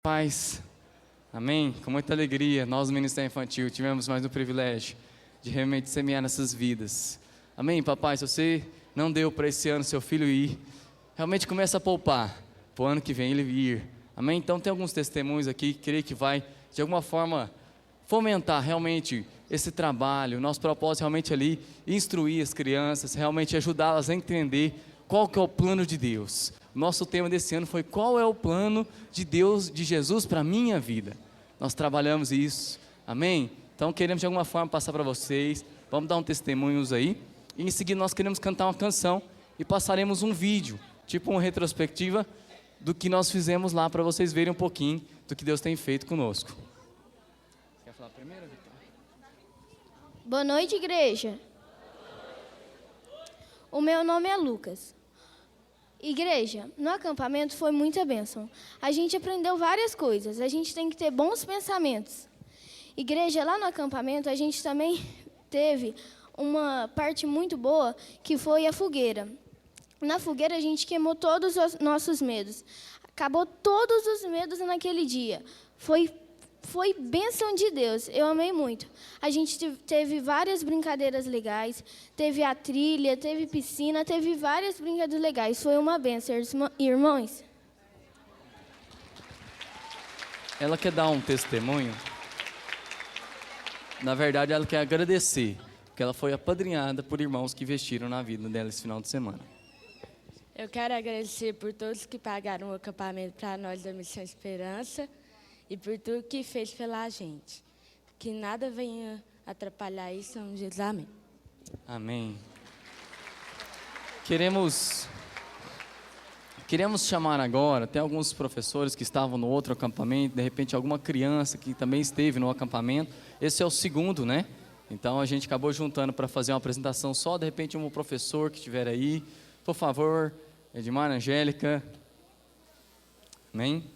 Paz, amém? Com muita alegria, nós do Ministério Infantil tivemos mais um privilégio de realmente semear nessas vidas. Amém, papai? Se você não deu para esse ano seu filho ir, realmente começa a poupar, para o ano que vem ele ir. Amém? Então tem alguns testemunhos aqui, creio que vai de alguma forma fomentar realmente esse trabalho. Nosso propósito realmente ali, instruir as crianças, realmente ajudá-las a entender qual que é o plano de Deus. Nosso tema desse ano foi: qual é o plano de Deus, de Jesus para a minha vida? Nós trabalhamos isso, amém? Então queremos de alguma forma passar para vocês, vamos dar um testemunhos aí, e em seguida nós queremos cantar uma canção e passaremos um vídeo, tipo uma retrospectiva do que nós fizemos lá, para vocês verem um pouquinho do que Deus tem feito conosco. Quer falar primeiro, Vitor? Boa noite, igreja. O meu nome é Lucas. Igreja, no acampamento foi muita bênção. A gente aprendeu várias coisas. A gente tem que ter bons pensamentos. Igreja, lá no acampamento a gente também teve uma parte muito boa, que foi a fogueira. Na fogueira a gente queimou todos os nossos medos. Acabou todos os medos naquele dia. Foi bênção de Deus, eu amei muito. A gente teve várias brincadeiras legais, teve a trilha, teve piscina, teve várias brincadeiras legais. Foi uma bênção, irmãos. Ela quer dar um testemunho. Na verdade, ela quer agradecer, porque ela foi apadrinhada por irmãos que investiram na vida dela esse final de semana. Eu quero agradecer por todos que pagaram o acampamento para nós da Missão Esperança e por tudo que fez pela gente. Que nada venha atrapalhar isso, em Jesus, amém. Amém. Queremos chamar agora, tem alguns professores que estavam no outro acampamento, de repente alguma criança que também esteve no acampamento. Esse é o segundo, né? Então a gente acabou juntando para fazer uma apresentação só, de repente um professor que estiver aí. Por favor, Edmar, Angélica. Amém?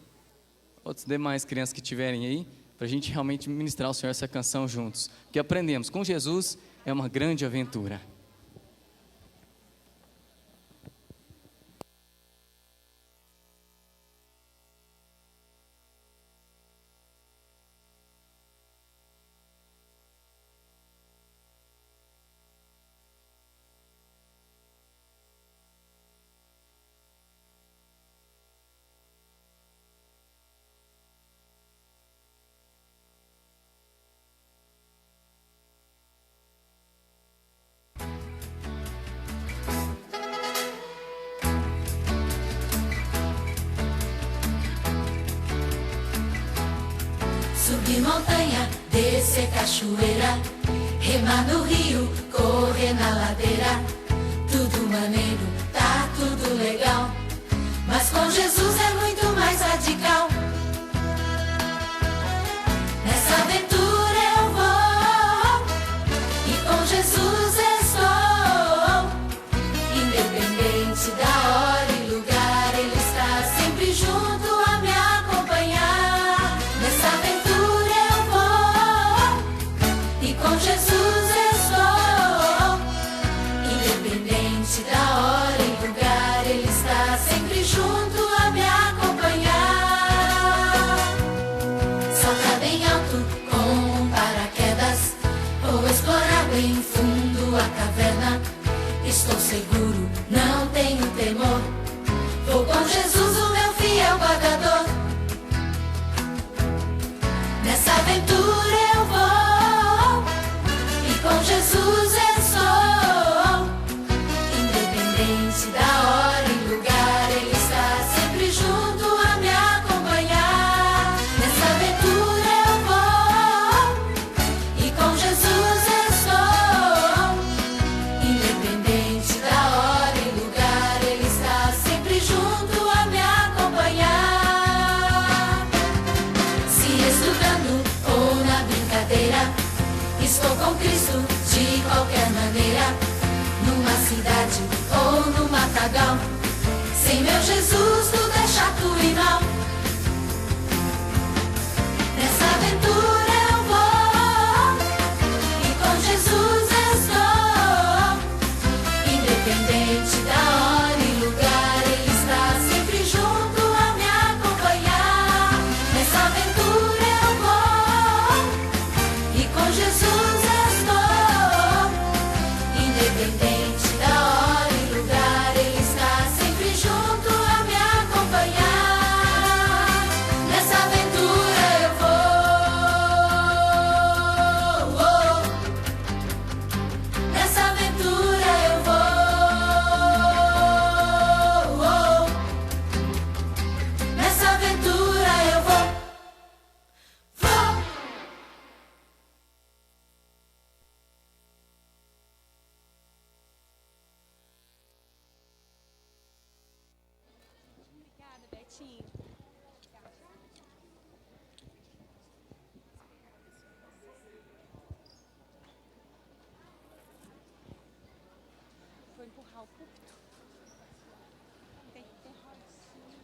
Outros demais crianças que estiverem aí, para a gente realmente ministrar ao Senhor essa canção juntos. Que aprendemos, com Jesus é uma grande aventura. Subir montanha, descer cachoeira, remar no rio, correr na ladeira. Tudo maneiro, tá tudo legal, mas com Jesus é muito mais radical. Nessa aventura eu vou, e com Jesus estou. Independente da hora e lugar, Ele está sempre junto a me acompanhar. Nessa aventura com Jesus estou, independente da hora e lugar, Ele está sempre junto a me acompanhar. Saltar bem alto com um paraquedas, ou explorar bem fundo a caverna. Estou seguro, não tenho temor, vou com Jesus, o meu fiel guardador. Nessa aventura eu vou, com Jesus eu sou, independente da hora e lugar, Ele está sempre junto a me acompanhar. Nessa aventura eu vou, e com Jesus eu sou, independente da hora e lugar, Ele está sempre junto a me acompanhar. Se estudando ou na brincadeira, estou com Cristo de qualquer maneira, numa cidade ou no matagal. Sem meu Jesus tudo é chato e mal. Nessa aventura eu vou, e com Jesus estou, independente da hora e lugar, Ele está sempre junto a me acompanhar. pertinho. Vou empurrar o púlpito. Tem rodinha.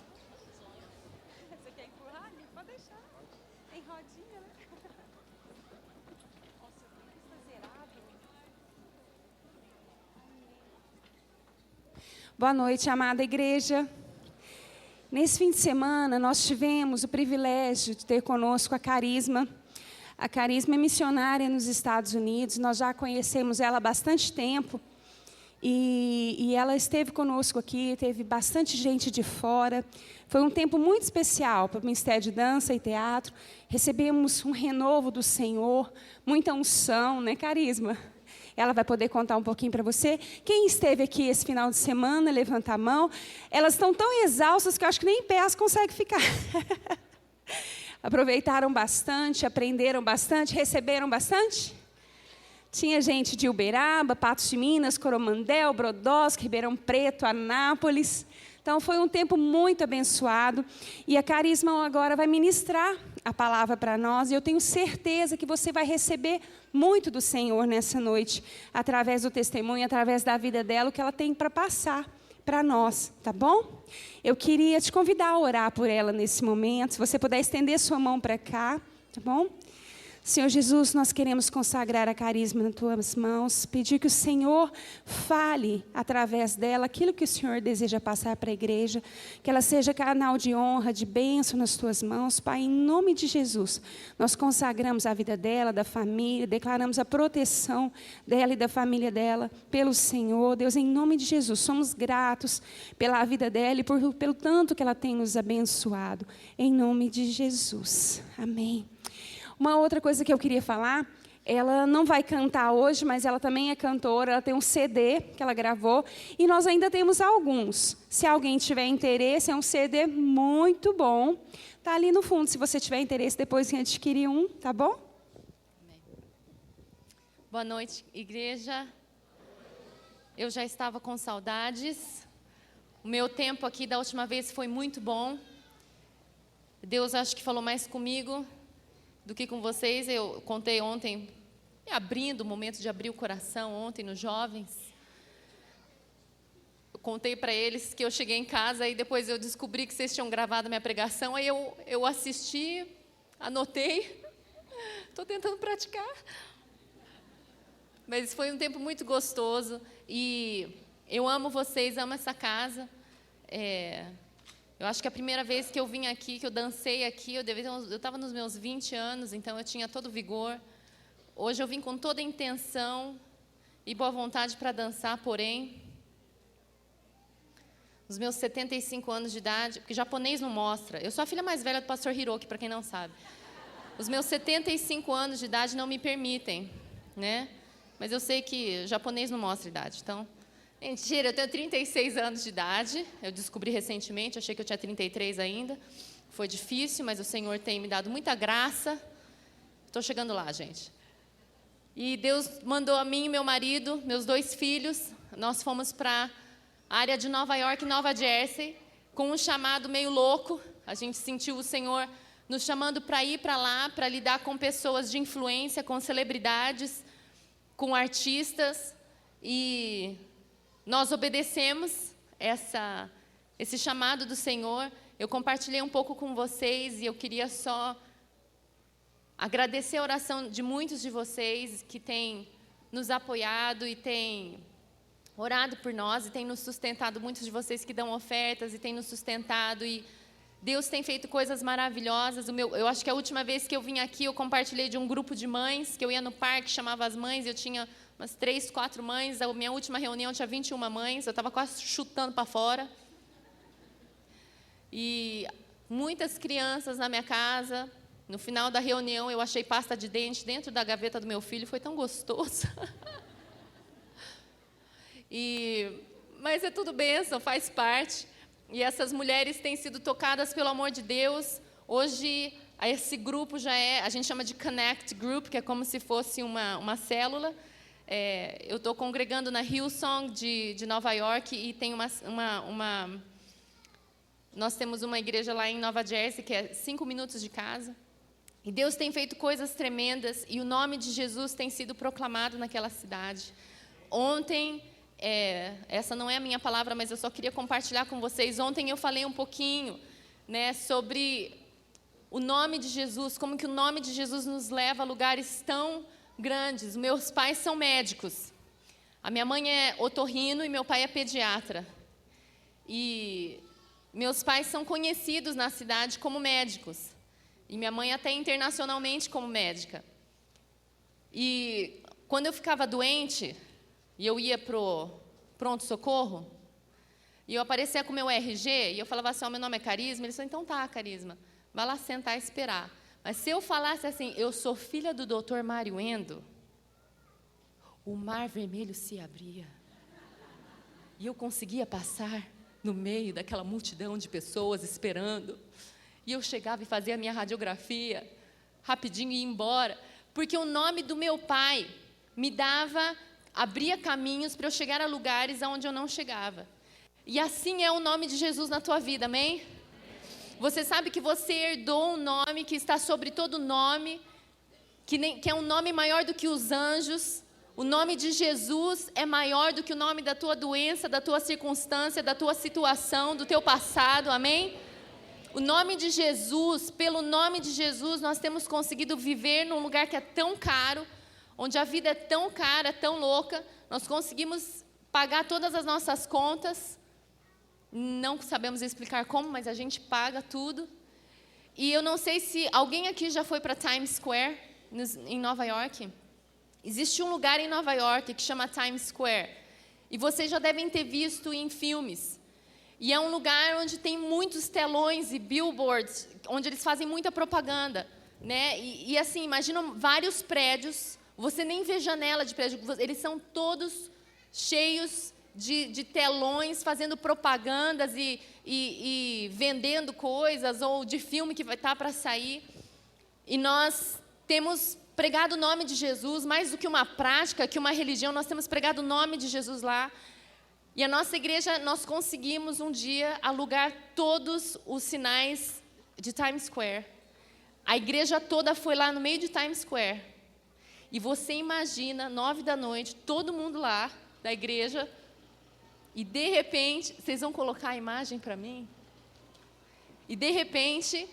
Você quer empurrar? Pode deixar. Tem rodinha, né? Nossa, está zerado. Boa noite, amada igreja. Nesse fim de semana, nós tivemos o privilégio de ter conosco a Carisma. A Carisma é missionária nos Estados Unidos, nós já conhecemos ela há bastante tempo. E ela esteve conosco aqui, teve bastante gente de fora. Foi um tempo muito especial para o Ministério de Dança e Teatro. Recebemos um renovo do Senhor, muita unção, né, Carisma? Ela vai poder contar um pouquinho para você. Quem esteve aqui esse final de semana, levanta a mão. Elas estão tão exaustas que eu acho que nem em pé elas conseguem ficar. Aproveitaram bastante, aprenderam bastante, receberam bastante? Tinha gente de Uberaba, Patos de Minas, Coromandel, Brodowski, Ribeirão Preto, Anápolis. Então, foi um tempo muito abençoado. E a Carisma agora vai ministrar a palavra para nós. E eu tenho certeza que você vai receber muito do Senhor nessa noite, através do testemunho, através da vida dela, o que ela tem para passar para nós, tá bom? Eu queria te convidar a orar por ela nesse momento. Se você puder estender sua mão para cá, tá bom? Senhor Jesus, nós queremos consagrar a Carisma nas tuas mãos, pedir que o Senhor fale através dela aquilo que o Senhor deseja passar para a igreja, que ela seja canal de honra, de bênção nas tuas mãos, Pai, em nome de Jesus. Nós consagramos a vida dela, da família, declaramos a proteção dela e da família dela pelo Senhor. Deus, em nome de Jesus, somos gratos pela vida dela e pelo tanto que ela tem nos abençoado. Em nome de Jesus. Amém. Uma outra coisa que eu queria falar, ela não vai cantar hoje, mas ela também é cantora, ela tem um CD que ela gravou, e nós ainda temos alguns. Se alguém tiver interesse, é um CD muito bom. Está ali no fundo, se você tiver interesse, depois em adquirir um, tá bom? Amém. Boa noite, igreja. Eu já estava com saudades. O meu tempo aqui da última vez foi muito bom. Deus acho que falou mais comigo do que com vocês. Eu contei ontem, abrindo o momento de abrir o coração ontem nos jovens. Eu contei para eles que eu cheguei em casa e depois eu descobri que vocês tinham gravado a minha pregação. Aí eu assisti, anotei, estou tentando praticar. Mas foi um tempo muito gostoso e eu amo vocês, amo essa casa. Eu acho que a primeira vez que eu vim aqui, que eu dancei aqui, eu estava nos meus 20 anos, então eu tinha todo o vigor. Hoje eu vim com toda a intenção e boa vontade para dançar, porém, nos meus 75 anos de idade, porque japonês não mostra, eu sou a filha mais velha do pastor Hiroki, para quem não sabe. Os meus 75 anos de idade não me permitem, né? Mas eu sei que japonês não mostra idade, então... Mentira, eu tenho 36 anos de idade, eu descobri recentemente, achei que eu tinha 33 ainda. Foi difícil, mas o Senhor tem me dado muita graça. Estou chegando lá, gente. E Deus mandou a mim e meu marido, meus 2 filhos, nós fomos para a área de Nova York, Nova Jersey, com um chamado meio louco. A gente sentiu o Senhor nos chamando para ir para lá, para lidar com pessoas de influência, com celebridades, com artistas, e... nós obedecemos esse chamado do Senhor. Eu compartilhei um pouco com vocês e eu queria só agradecer a oração de muitos de vocês que têm nos apoiado e têm orado por nós e têm nos sustentado. Muitos de vocês que dão ofertas e têm nos sustentado, e Deus tem feito coisas maravilhosas. Eu acho que a última vez que eu vim aqui, eu compartilhei de um grupo de mães, que eu ia no parque, chamava as mães, eu tinha umas 3, 4 mães. A minha última reunião tinha 21 mães, eu estava quase chutando para fora. E muitas crianças na minha casa. No final da reunião, eu achei pasta de dente dentro da gaveta do meu filho, foi tão gostoso. Mas é tudo bênção, faz parte. E essas mulheres têm sido tocadas pelo amor de Deus. Hoje, esse grupo já a gente chama de Connect Group, que é como se fosse uma célula. Eu estou congregando na Hillsong de Nova York e tem Nós temos uma igreja lá em Nova Jersey, que é 5 minutos de casa. E Deus tem feito coisas tremendas, e o nome de Jesus tem sido proclamado naquela cidade. Ontem, essa não é a minha palavra, mas eu só queria compartilhar com vocês. Ontem eu falei um pouquinho, né, sobre o nome de Jesus, como que o nome de Jesus nos leva a lugares tão grandes. Meus pais são médicos. A minha mãe é otorrino e meu pai é pediatra. E meus pais são conhecidos na cidade como médicos. E minha mãe até internacionalmente como médica. E quando eu ficava doente, e eu ia pro pronto-socorro, e eu aparecia com o meu RG, e eu falava assim, meu nome é Carisma, eles falaram, então tá, Carisma, vai lá sentar e esperar. Mas se eu falasse assim, eu sou filha do Dr. Mário Endo, o mar vermelho se abria. E eu conseguia passar no meio daquela multidão de pessoas esperando. E eu chegava e fazia a minha radiografia, rapidinho e ia embora. Porque o nome do meu pai me abria caminhos para eu chegar a lugares aonde eu não chegava. E assim é o nome de Jesus na tua vida, amém? Você sabe que você herdou um nome que está sobre todo nome, que é um nome maior do que os anjos. O nome de Jesus é maior do que o nome da tua doença, da tua circunstância, da tua situação, do teu passado, amém? O nome de Jesus, pelo nome de Jesus, nós temos conseguido viver num lugar que é tão caro, onde a vida é tão cara, tão louca, nós conseguimos pagar todas as nossas contas, não sabemos explicar como, mas a gente paga tudo. E eu não sei se alguém aqui já foi para Times Square, em Nova York. Existe um lugar em Nova York que chama Times Square, e vocês já devem ter visto em filmes. E é um lugar onde tem muitos telões e billboards, onde eles fazem muita propaganda, né? E assim, imagina vários prédios, você nem vê janela de prédio, eles são todos cheios de telões, fazendo propagandas e vendendo coisas, ou de filme que vai estar para sair. E nós temos pregado o nome de Jesus, mais do que uma prática, que uma religião, nós temos pregado o nome de Jesus lá. E a nossa igreja, nós conseguimos um dia alugar todos os sinais de Times Square. A igreja toda foi lá no meio de Times Square. E você imagina, 9 da noite, todo mundo lá da igreja, e de repente, vocês vão colocar a imagem para mim? E de repente,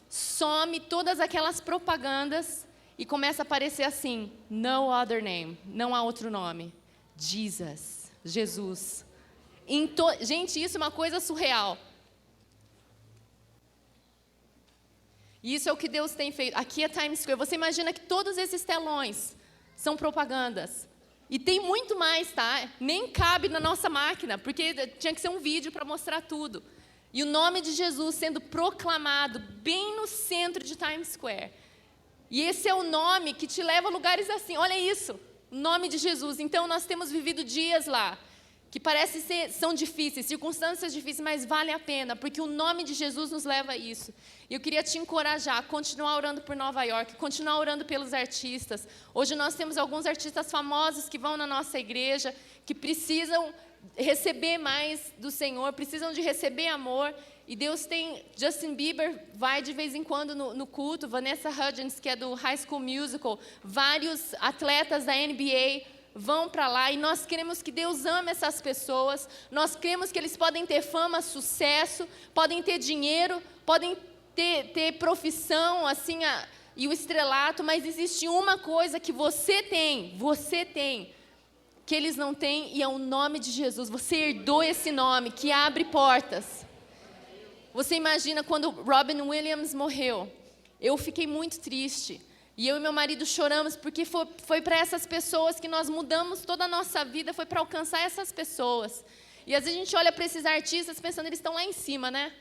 some todas aquelas propagandas e começa a aparecer assim, no other name, não há outro nome, Jesus. Gente, isso é uma coisa surreal. E isso é o que Deus tem feito. Aqui é Times Square. Você imagina que todos esses telões são propagandas. E tem muito mais, tá? Nem cabe na nossa máquina, porque tinha que ser um vídeo para mostrar tudo. E o nome de Jesus sendo proclamado bem no centro de Times Square. E esse é o nome que te leva a lugares assim. Olha isso, o nome de Jesus. Então, nós temos vivido dias lá que são difíceis, circunstâncias difíceis, mas vale a pena, porque o nome de Jesus nos leva a isso. E eu queria te encorajar a continuar orando por Nova York, continuar orando pelos artistas. Hoje nós temos alguns artistas famosos que vão na nossa igreja, que precisam receber mais do Senhor, precisam de receber amor. E Deus tem, Justin Bieber vai de vez em quando no culto, Vanessa Hudgens, que é do High School Musical, vários atletas da NBA vão para lá, e nós queremos que Deus ame essas pessoas, nós queremos que eles podem ter fama, sucesso, podem ter dinheiro, podem ter profissão, assim, e o estrelato, mas existe uma coisa que você tem, que eles não têm, e é o nome de Jesus. Você herdou esse nome, que abre portas. Você imagina quando Robin Williams morreu, eu fiquei muito triste. E eu e meu marido choramos, porque foi para essas pessoas que nós mudamos toda a nossa vida, foi para alcançar essas pessoas. E às vezes a gente olha para esses artistas pensando, eles estão lá em cima, né?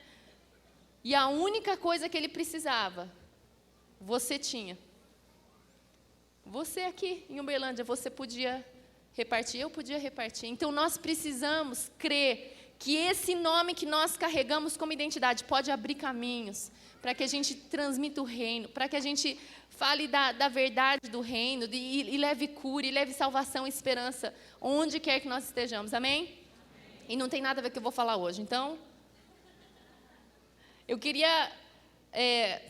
E a única coisa que ele precisava, você tinha. Você aqui em Uberlândia, você podia repartir, eu podia repartir. Então nós precisamos crer que esse nome que nós carregamos como identidade pode abrir caminhos para que a gente transmita o reino, para que a gente fale da verdade do reino, e leve cura, e leve salvação e esperança, onde quer que nós estejamos, amém? E não tem nada a ver com o que eu vou falar hoje, então, Eu queria,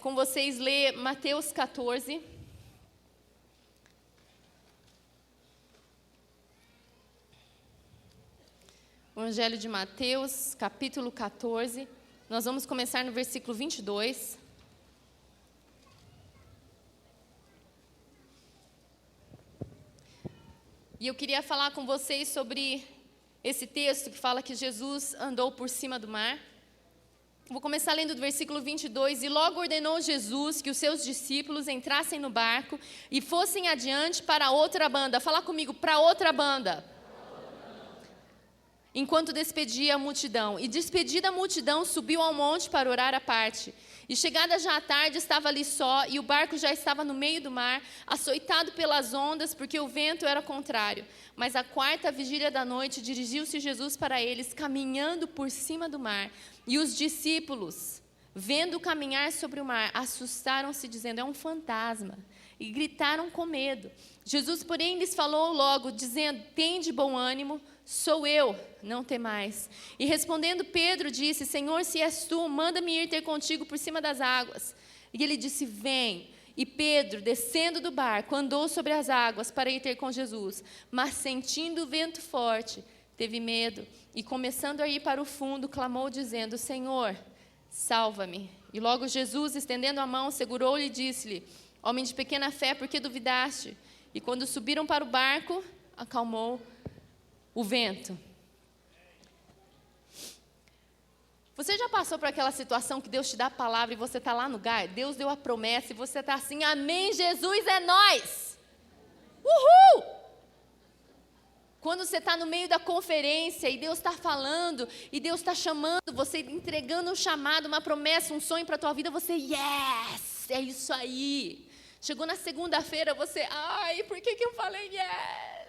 com vocês, ler Mateus 14. O Evangelho de Mateus, capítulo 14. Nós vamos começar no versículo 22. E eu queria falar com vocês sobre esse texto que fala que Jesus andou por cima do mar. Vou começar lendo do versículo 22. E logo ordenou Jesus que os seus discípulos entrassem no barco e fossem adiante para outra banda. Fala comigo, para outra banda. Enquanto despedia a multidão. E despedida a multidão, subiu ao monte para orar à parte. E chegada já à tarde, estava ali só, e o barco já estava no meio do mar, açoitado pelas ondas, porque o vento era contrário. Mas à quarta vigília da noite, dirigiu-se Jesus para eles, caminhando por cima do mar. E os discípulos, vendo caminhar sobre o mar, assustaram-se, dizendo, é um fantasma. E gritaram com medo. Jesus, porém, lhes falou logo, dizendo, tende bom ânimo, sou eu, não temais. E respondendo Pedro disse, Senhor, se és tu, manda-me ir ter contigo por cima das águas. E ele disse, vem. E Pedro, descendo do barco, andou sobre as águas para ir ter com Jesus. Mas sentindo o vento forte, teve medo. E começando a ir para o fundo, clamou dizendo, Senhor, salva-me. E logo Jesus, estendendo a mão, segurou-lhe e disse-lhe, homem de pequena fé, por que duvidaste? E quando subiram para o barco, acalmou o vento. Você já passou por aquela situação que Deus te dá a palavra e você está lá no lugar? Deus deu a promessa e você está assim, amém, Jesus é nós. Uhul! Quando você está no meio da conferência e Deus está falando, e Deus está chamando, você entregando um chamado, uma promessa, um sonho para a tua vida, você, yes, é isso aí. Chegou na segunda-feira, você, ai, por que eu falei yes?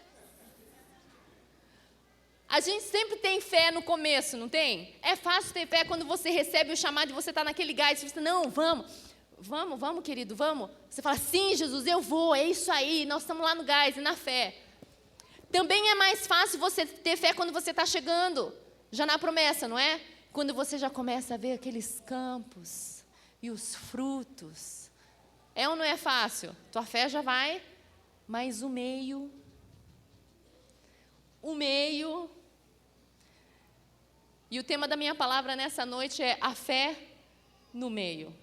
A gente sempre tem fé no começo, não tem? É fácil ter fé quando você recebe o chamado e você está naquele gás. Você fala, não, vamos, querido, vamos. Você fala, sim, Jesus, eu vou, é isso aí, nós estamos lá no gás e na fé. Também é mais fácil você ter fé quando você está chegando, já na promessa, não é? Quando você já começa a ver aqueles campos e os frutos. É ou não é fácil? Tua fé já vai, mas o meio... E o tema da minha palavra nessa noite é a fé no meio.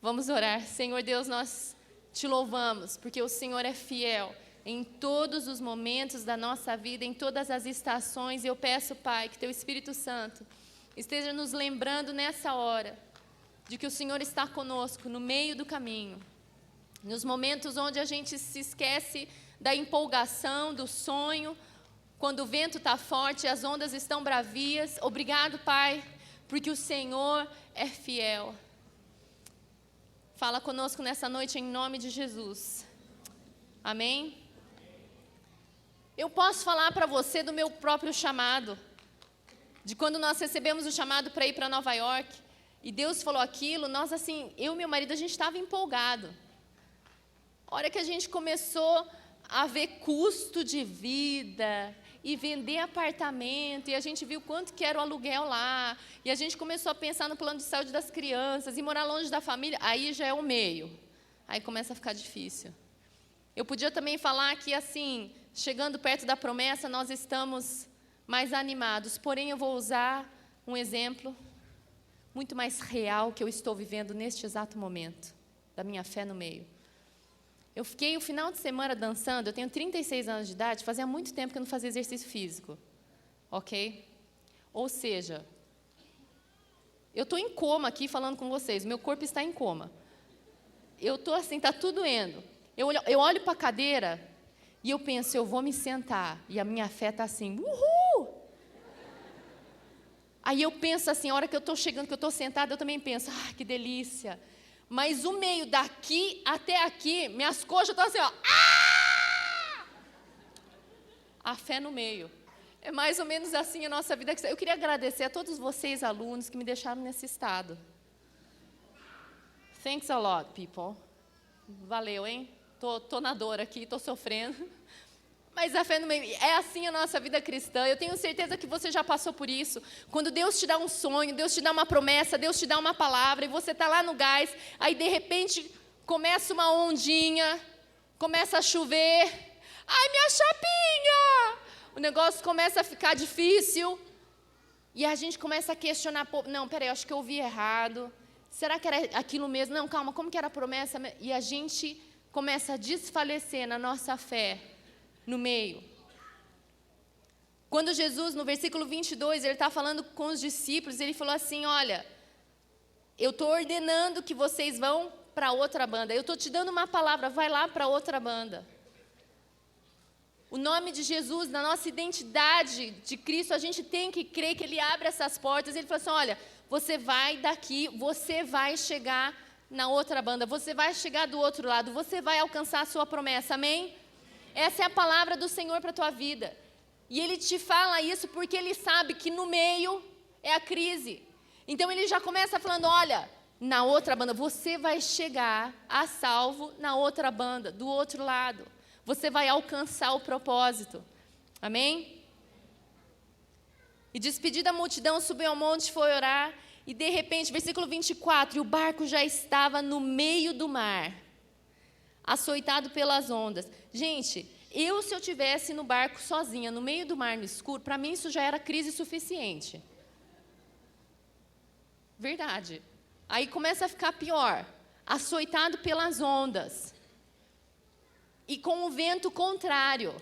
Vamos orar. Senhor Deus, nós te louvamos, porque o Senhor é fiel em todos os momentos da nossa vida, em todas as estações. Eu peço, Pai, que Teu Espírito Santo esteja nos lembrando nessa hora de que o Senhor está conosco no meio do caminho. Nos momentos onde a gente se esquece da empolgação, do sonho, quando o vento está forte e as ondas estão bravias. Obrigado, Pai, porque o Senhor é fiel. Fala conosco nessa noite em nome de Jesus. Amém? Eu posso falar para você do meu próprio chamado, de quando nós recebemos o chamado para ir para Nova York, e Deus falou aquilo, nós assim, eu e meu marido, a gente estava empolgado. A hora que a gente começou a ver custo de vida e vender apartamento, e a gente viu quanto que era o aluguel lá, e a gente começou a pensar no plano de saúde das crianças, e morar longe da família, aí já é o meio, aí começa a ficar difícil. Eu podia também falar que, assim, chegando perto da promessa, nós estamos mais animados, porém eu vou usar um exemplo muito mais real que eu estou vivendo neste exato momento, da minha fé no meio. Eu fiquei o final de semana dançando, eu tenho 36 anos de idade, fazia muito tempo que eu não fazia exercício físico, ok? Ou seja, eu estou em coma aqui falando com vocês, meu corpo está em coma. Eu estou assim, está tudo doendo. Eu olho para a cadeira e eu penso, eu vou me sentar, e a minha fé está assim, uhul! Aí eu penso assim, a hora que eu estou chegando, que eu estou sentada, eu também penso, que delícia! Mas o meio daqui até aqui, minhas coxas estão assim, ó. A fé no meio. É mais ou menos assim a nossa vida. Eu queria agradecer a todos vocês, alunos, que me deixaram nesse estado. Thanks a lot, people. Valeu, hein? Tô na dor aqui, tô sofrendo. Mas a fé no meio, é assim a nossa vida cristã. Eu tenho certeza que você já passou por isso. Quando Deus te dá um sonho, Deus te dá uma promessa, Deus te dá uma palavra, e você está lá no gás, aí de repente começa uma ondinha, começa a chover. Ai, minha chapinha! O negócio começa a ficar difícil. E a gente começa a questionar, não, peraí, eu acho que eu ouvi errado. Será que era aquilo mesmo? Não, calma, como que era a promessa? E a gente começa a desfalecer na nossa fé no meio. Quando Jesus, no versículo 22, ele está falando com os discípulos, ele falou assim, olha, eu estou ordenando que vocês vão para outra banda. Eu estou te dando uma palavra, vai lá para outra banda. O nome de Jesus, na nossa identidade de Cristo, a gente tem que crer que Ele abre essas portas. Ele falou assim, olha, você vai daqui, você vai chegar na outra banda, você vai chegar do outro lado, você vai alcançar a sua promessa, amém? Essa é a palavra do Senhor para a tua vida. E Ele te fala isso porque Ele sabe que no meio é a crise. Então Ele já começa falando, olha, na outra banda, você vai chegar a salvo na outra banda, do outro lado. Você vai alcançar o propósito. Amém? E despedida a multidão, subiu ao monte, foi orar. E de repente, versículo 24, e o barco já estava no meio do mar, açoitado pelas ondas. Gente, se eu tivesse no barco sozinha, no meio do mar, no escuro, para mim isso já era crise suficiente. Verdade. Aí começa a ficar pior. Açoitado pelas ondas. E com o vento contrário.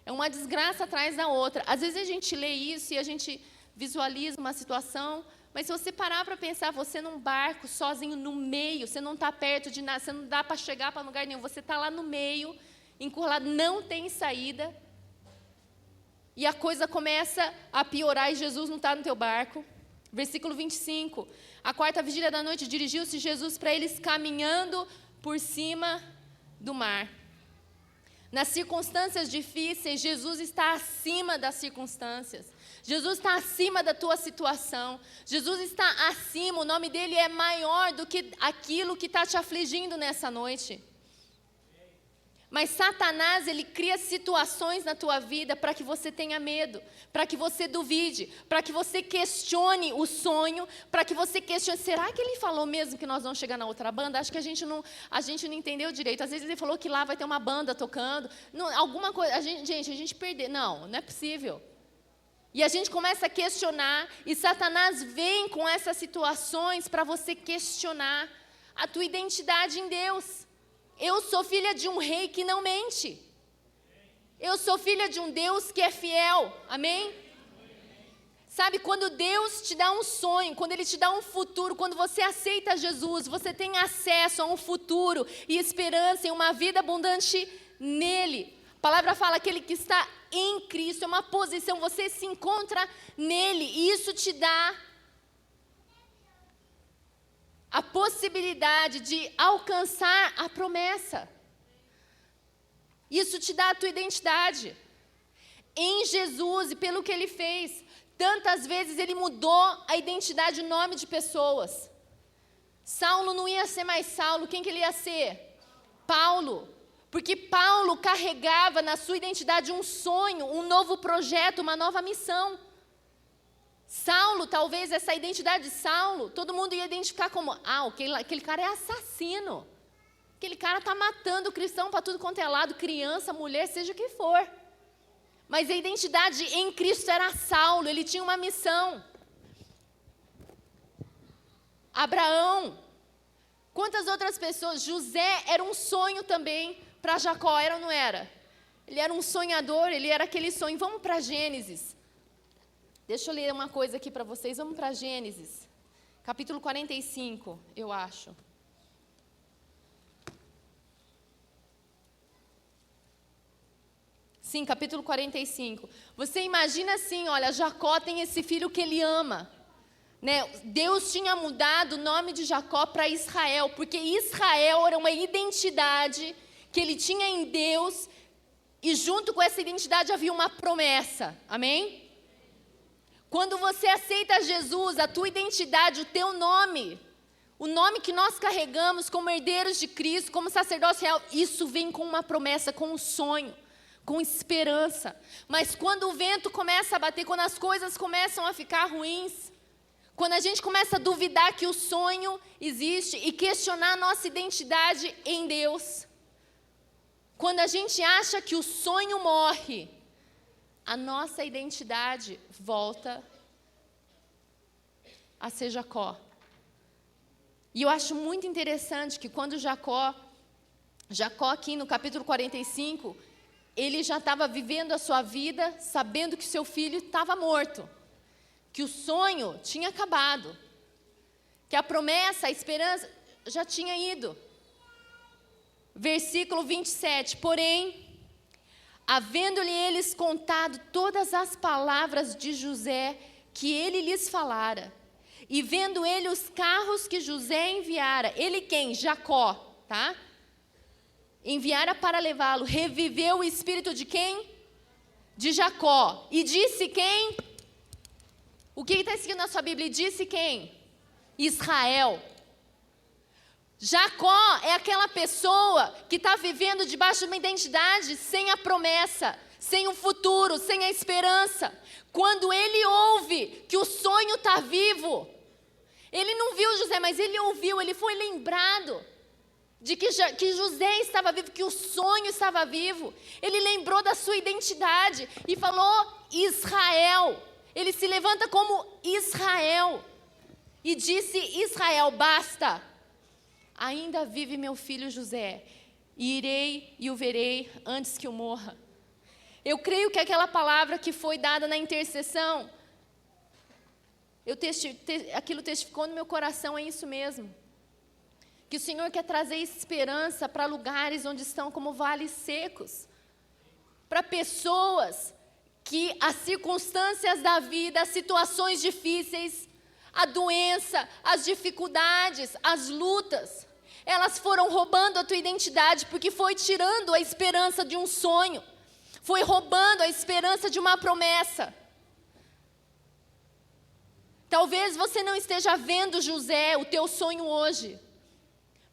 É uma desgraça atrás da outra. Às vezes a gente lê isso e a gente visualiza uma situação, mas se você parar para pensar, você num barco, sozinho no meio, você não está perto de nada, você não dá para chegar para lugar nenhum, você está lá no meio, encurralado, não tem saída, e a coisa começa a piorar e Jesus não está no teu barco. Versículo 25, à quarta vigília da noite, dirigiu-se Jesus para eles caminhando por cima do mar. Nas circunstâncias difíceis, Jesus está acima das circunstâncias. Jesus está acima da tua situação. Jesus está acima, o nome dele é maior do que aquilo que está te afligindo nessa noite. Mas Satanás, ele cria situações na tua vida para que você tenha medo, para que você duvide, para que você questione o sonho, para que você questione, será que ele falou mesmo que nós vamos chegar na outra banda? Acho que a gente não entendeu direito. Às vezes ele falou que lá vai ter uma banda tocando, não, alguma coisa, a gente perdeu. Não é possível. E a gente começa a questionar, e Satanás vem com essas situações para você questionar a tua identidade em Deus. Eu sou filha de um rei que não mente. Eu sou filha de um Deus que é fiel. Amém? Sabe, quando Deus te dá um sonho, quando Ele te dá um futuro, quando você aceita Jesus, você tem acesso a um futuro e esperança em uma vida abundante nele. A palavra fala, aquele que está em Cristo, é uma posição, você se encontra nele, e isso te dá a possibilidade de alcançar a promessa. Isso te dá a tua identidade em Jesus e pelo que Ele fez. Tantas vezes Ele mudou a identidade e o nome de pessoas. Saulo não ia ser mais Saulo, quem que ele ia ser? Paulo. Porque Paulo carregava na sua identidade um sonho, um novo projeto, uma nova missão. Saulo, talvez essa identidade de Saulo, todo mundo ia identificar como, aquele cara é assassino. Aquele cara está matando cristão para tudo quanto é lado, criança, mulher, seja o que for. Mas a identidade em Cristo era Saulo, ele tinha uma missão. Abraão, quantas outras pessoas? José era um sonho também para Jacó, era ou não era? Ele era um sonhador, ele era aquele sonho. Vamos para Gênesis. Deixa eu ler uma coisa aqui para vocês. Vamos para Gênesis, capítulo 45, eu acho. Sim, capítulo 45. Você imagina assim, olha, Jacó tem esse filho que ele ama. Né? Deus tinha mudado o nome de Jacó para Israel, porque Israel era uma identidade que ele tinha em Deus, e junto com essa identidade havia uma promessa. Amém? Quando você aceita Jesus, a tua identidade, o teu nome, o nome que nós carregamos como herdeiros de Cristo, como sacerdócio real, isso vem com uma promessa, com um sonho, com esperança. Mas quando o vento começa a bater, quando as coisas começam a ficar ruins, quando a gente começa a duvidar que o sonho existe e questionar a nossa identidade em Deus, quando a gente acha que o sonho morre, a nossa identidade volta a ser Jacó. E eu acho muito interessante que quando Jacó aqui no capítulo 45, ele já estava vivendo a sua vida sabendo que seu filho estava morto, que o sonho tinha acabado, que a promessa, a esperança já tinha ido. Versículo 27, porém, havendo-lhe eles contado todas as palavras de José que ele lhes falara, e vendo ele os carros que José enviara, ele quem? Jacó, tá? Enviara para levá-lo, reviveu o espírito de quem? De Jacó. E disse quem? O que está escrito na sua Bíblia? E disse quem? Israel. Jacó é aquela pessoa que está vivendo debaixo de uma identidade sem a promessa, sem o futuro, sem a esperança. Quando ele ouve que o sonho está vivo, ele não viu José, mas ele ouviu, ele foi lembrado de que José estava vivo, que o sonho estava vivo. Ele lembrou da sua identidade e falou Israel. Ele se levanta como Israel e disse: Israel, basta. Ainda vive meu filho José, e irei e o verei antes que eu morra. Eu creio que aquela palavra que foi dada na intercessão, aquilo testificou no meu coração, é isso mesmo. Que o Senhor quer trazer esperança para lugares onde estão como vales secos, para pessoas que as circunstâncias da vida, as situações difíceis, a doença, as dificuldades, as lutas, elas foram roubando a tua identidade, porque foi tirando a esperança de um sonho, foi roubando a esperança de uma promessa. Talvez você não esteja vendo, José, o teu sonho hoje,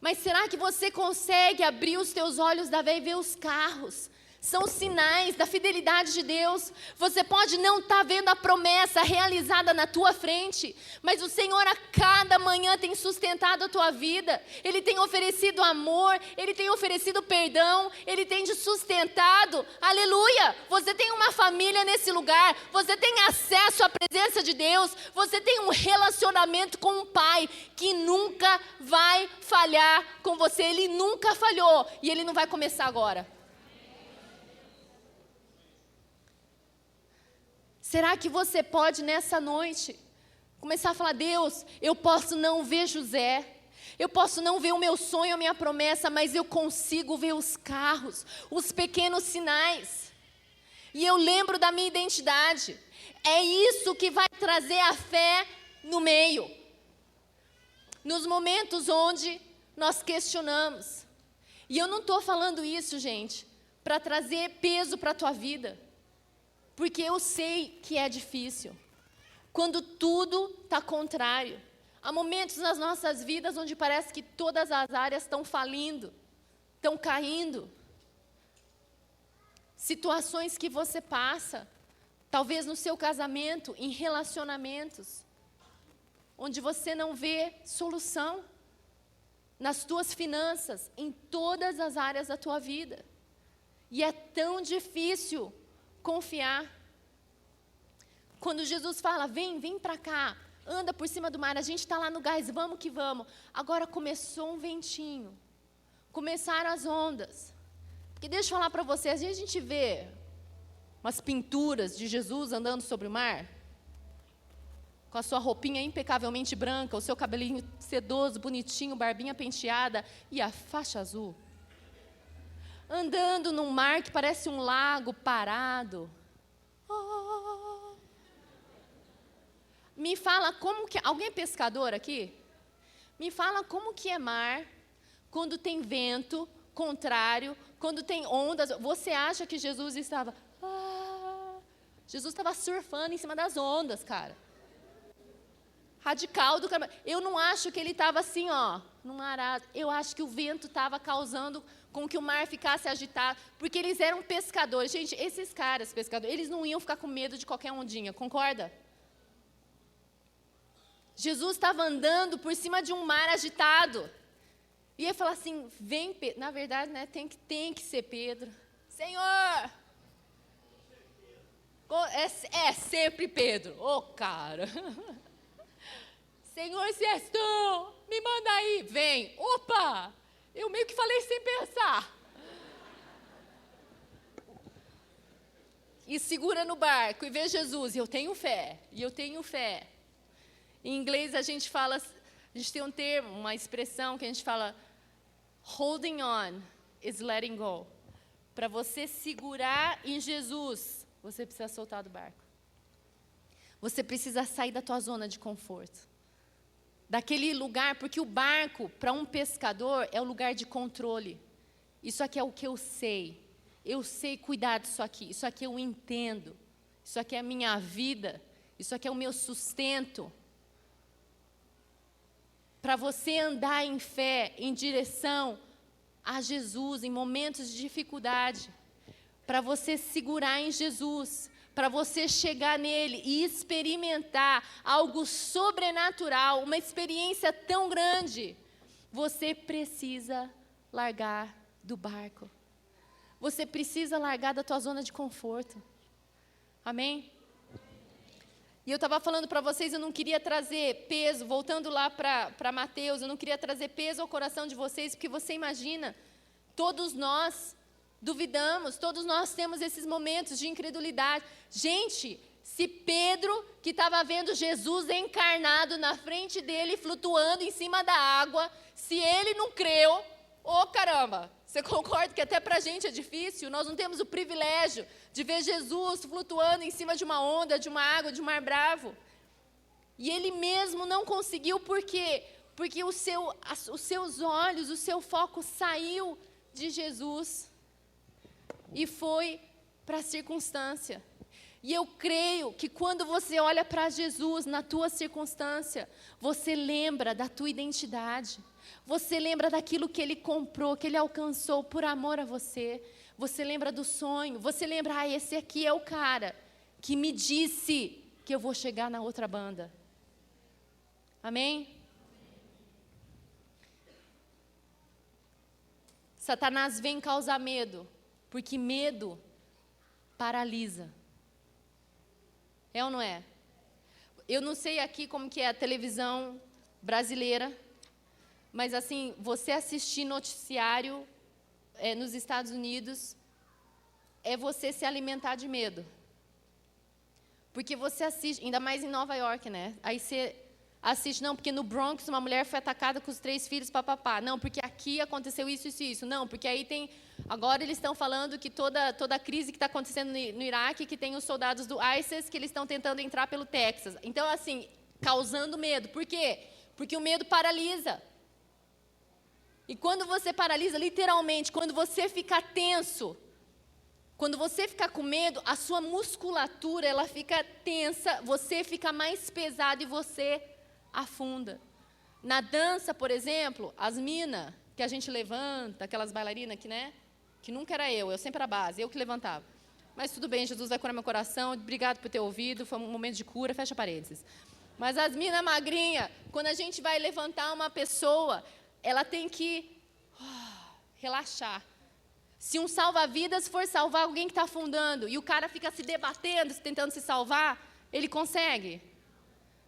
mas será que você consegue abrir os teus olhos da fé e ver os carros? São sinais da fidelidade de Deus. Você pode não estar vendo a promessa realizada na tua frente, mas o Senhor a cada manhã tem sustentado a tua vida. Ele tem oferecido amor, Ele tem oferecido perdão, Ele tem te sustentado. Aleluia! Você tem uma família nesse lugar, você tem acesso à presença de Deus, você tem um relacionamento com um Pai que nunca vai falhar com você. Ele nunca falhou e Ele não vai começar agora. Será que você pode, nessa noite, começar a falar: Deus, eu posso não ver José, eu posso não ver o meu sonho, a minha promessa, mas eu consigo ver os carros, os pequenos sinais. E eu lembro da minha identidade. É isso que vai trazer a fé no meio. Nos momentos onde nós questionamos. E eu não estou falando isso, gente, para trazer peso para a tua vida. Porque eu sei que é difícil, quando tudo está contrário. Há momentos nas nossas vidas onde parece que todas as áreas estão falindo, estão caindo. Situações que você passa, talvez no seu casamento, em relacionamentos, onde você não vê solução, nas tuas finanças, em todas as áreas da tua vida. E é tão difícil confiar. Quando Jesus fala: vem para cá, anda por cima do mar, a gente está lá no gás, vamos que vamos. Agora começou um ventinho, começaram as ondas. Porque deixa eu falar para vocês, às vezes a gente vê umas pinturas de Jesus andando sobre o mar, com a sua roupinha impecavelmente branca, o seu cabelinho sedoso, bonitinho, barbinha penteada e a faixa azul. Andando num mar que parece um lago parado. Oh. Me fala como que... Alguém é pescador aqui? Me fala como que é mar, quando tem vento contrário, quando tem ondas. Você acha que Jesus estava... Jesus estava surfando em cima das ondas, cara. Radical do cara. Eu não acho que ele estava assim, ó, num arado. Eu acho que o vento estava causando com que o mar ficasse agitado, porque eles eram pescadores. Gente, esses caras, pescadores, eles não iam ficar com medo de qualquer ondinha, concorda? Jesus estava andando por cima de um mar agitado. E ele falou assim, vem Pedro. Na verdade, né, tem que ser Pedro. Senhor! É sempre Pedro. Ô, cara! Senhor, se és tu, me manda aí. Vem. Opa! Eu meio que falei sem pensar. E segura no barco e vê Jesus. E eu tenho fé. E eu tenho fé. Em inglês a gente fala, a gente tem um termo, uma expressão que a gente fala, holding on is letting go. Para você segurar em Jesus, você precisa soltar do barco. Você precisa sair da tua zona de conforto. Daquele lugar, porque o barco, para um pescador, é o lugar de controle. Isso aqui é o que eu sei. Eu sei cuidar disso aqui. Isso aqui eu entendo. Isso aqui é a minha vida. Isso aqui é o meu sustento. Para você andar em fé, em direção a Jesus, em momentos de dificuldade. Para você segurar em Jesus. Para você chegar nele e experimentar algo sobrenatural, uma experiência tão grande, você precisa largar do barco. Você precisa largar da tua zona de conforto. Amém? E eu estava falando para vocês, eu não queria trazer peso, voltando lá para Mateus, eu não queria trazer peso ao coração de vocês, porque você imagina, todos nós duvidamos, todos nós temos esses momentos de incredulidade. Gente, se Pedro, que estava vendo Jesus encarnado na frente dele, flutuando em cima da água, se ele não creu, ô caramba, você concorda que até para a gente é difícil? Nós não temos o privilégio de ver Jesus flutuando em cima de uma onda, de uma água, de um mar bravo. E ele mesmo não conseguiu, por quê? Porque os seus olhos, o seu foco saiu de Jesus e foi para a circunstância. E eu creio que quando você olha para Jesus na tua circunstância, você lembra da tua identidade. Você lembra daquilo que Ele comprou, que Ele alcançou por amor a você. Você lembra do sonho. Você lembra, esse aqui é o cara que me disse que eu vou chegar na outra banda. Amém? Satanás vem causar medo, porque medo paralisa. É ou não é? Eu não sei aqui como que é a televisão brasileira, mas assim, você assistir noticiário nos Estados Unidos é você se alimentar de medo. Porque você assiste, ainda mais em Nova York, né? Aí você assiste, não, porque no Bronx uma mulher foi atacada com os 3 filhos, papapá. Não, porque aqui aconteceu isso, isso e isso. Não, porque aí tem... Agora eles estão falando que toda a crise que está acontecendo no Iraque, que tem os soldados do ISIS, que eles estão tentando entrar pelo Texas. Então, assim, causando medo. Por quê? Porque o medo paralisa. E quando você paralisa, literalmente, quando você fica tenso, quando você fica com medo, a sua musculatura, ela fica tensa, você fica mais pesado e você afunda. Na dança, por exemplo, as minas que a gente levanta, aquelas bailarinas que, né? Que nunca era eu sempre era a base, eu que levantava. Mas tudo bem, Jesus vai curar meu coração, obrigado por ter ouvido, foi um momento de cura, fecha parênteses. Mas as minas magrinhas, quando a gente vai levantar uma pessoa, ela tem que relaxar. Se um salva-vidas for salvar alguém que está afundando e o cara fica se debatendo, tentando se salvar, ele consegue?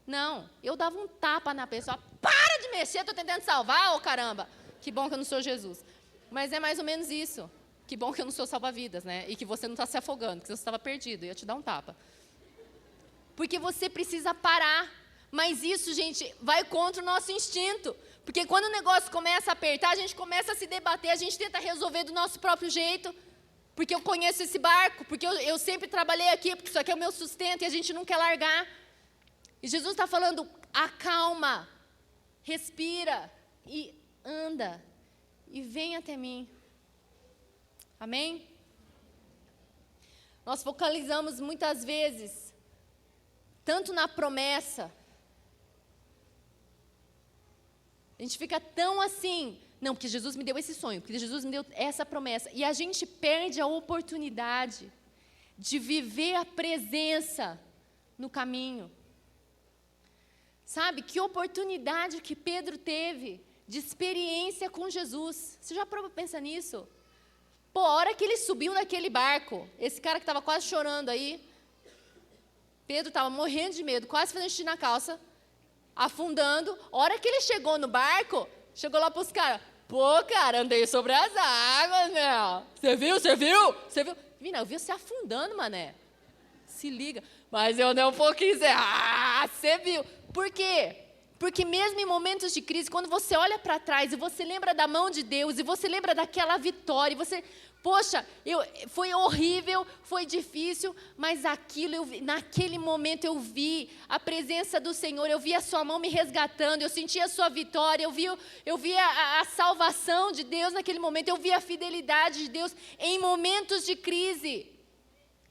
Não. Eu dava um tapa na pessoa. Para de mexer, estou tentando salvar, ô caramba. Que bom que eu não sou Jesus. Mas é mais ou menos isso. Que bom que eu não sou salva-vidas, né? E que você não está se afogando, que você estava perdido. Eu ia te dar um tapa. Porque você precisa parar. Mas isso, gente, vai contra o nosso instinto. Porque quando o negócio começa a apertar, a gente começa a se debater, a gente tenta resolver do nosso próprio jeito. Porque eu conheço esse barco, porque eu sempre trabalhei aqui, porque isso aqui é o meu sustento e a gente não quer largar. E Jesus está falando, acalma, respira e anda. E vem até mim. Amém? Nós focalizamos muitas vezes, tanto na promessa. A gente fica tão assim, não, porque Jesus me deu esse sonho, porque Jesus me deu essa promessa. E a gente perde a oportunidade de viver a presença no caminho. Sabe, que oportunidade que Pedro teve de experiência com Jesus. Você já parou para pensar nisso? Pô, a hora que ele subiu naquele barco, esse cara que estava quase chorando aí, Pedro estava morrendo de medo, quase fazendo xixi na calça, afundando. A hora que ele chegou no barco, chegou lá para os caras, pô, cara, andei sobre as águas, meu. Você viu? Você viu? Você viu? Mina, eu vi você afundando, mané. Se liga. Mas eu não um pouquinho. Você viu. Por quê? Porque mesmo em momentos de crise, quando você olha para trás e você lembra da mão de Deus, e você lembra daquela vitória, e você, poxa, foi horrível, foi difícil, mas naquele momento eu vi a presença do Senhor, eu vi a sua mão me resgatando, eu senti a sua vitória, eu vi a salvação de Deus naquele momento, eu vi a fidelidade de Deus em momentos de crise.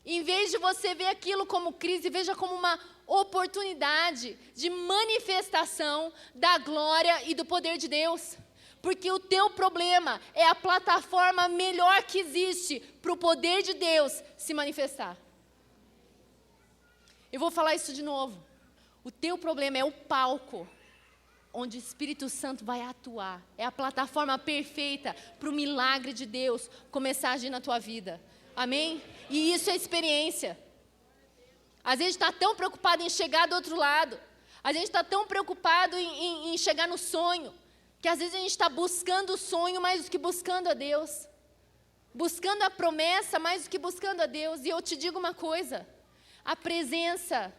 Em vez de você ver aquilo como crise, veja como uma oportunidade de manifestação da glória e do poder de Deus. Porque o teu problema é a plataforma melhor que existe para o poder de Deus se manifestar. Eu vou falar isso de novo. O teu problema é o palco onde o Espírito Santo vai atuar. É a plataforma perfeita para o milagre de Deus começar a agir na tua vida. Amém? E isso é experiência. Às vezes está tão preocupado em chegar do outro lado. Às vezes está tão preocupado em chegar no sonho, que às vezes a gente está buscando o sonho mais do que buscando a Deus. Buscando a promessa mais do que buscando a Deus. E eu te digo uma coisa, a presença,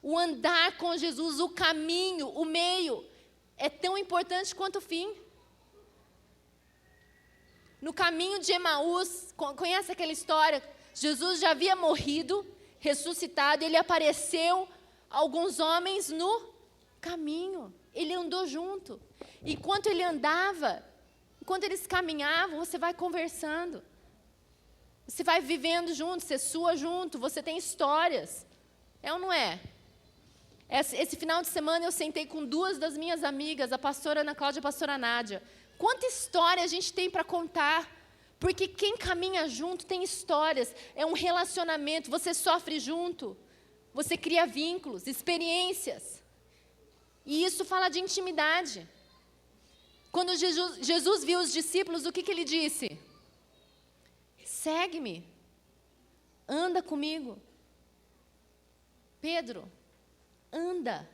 o andar com Jesus, o caminho, o meio, é tão importante quanto o fim. No caminho de Emaús, conhece aquela história? Jesus já havia morrido, ressuscitado, ele apareceu a alguns homens no caminho. Ele andou junto. Enquanto ele andava, enquanto eles caminhavam, você vai conversando. Você vai vivendo junto, você sua junto, você tem histórias. É ou não é? Esse final de semana eu sentei com duas das minhas amigas, a pastora Ana Cláudia e a pastora Nádia. Quanta história a gente tem para contar? Porque quem caminha junto tem histórias, é um relacionamento, você sofre junto, você cria vínculos, experiências. E isso fala de intimidade. Quando Jesus viu os discípulos, o que ele disse? Segue-me, anda comigo. Pedro, anda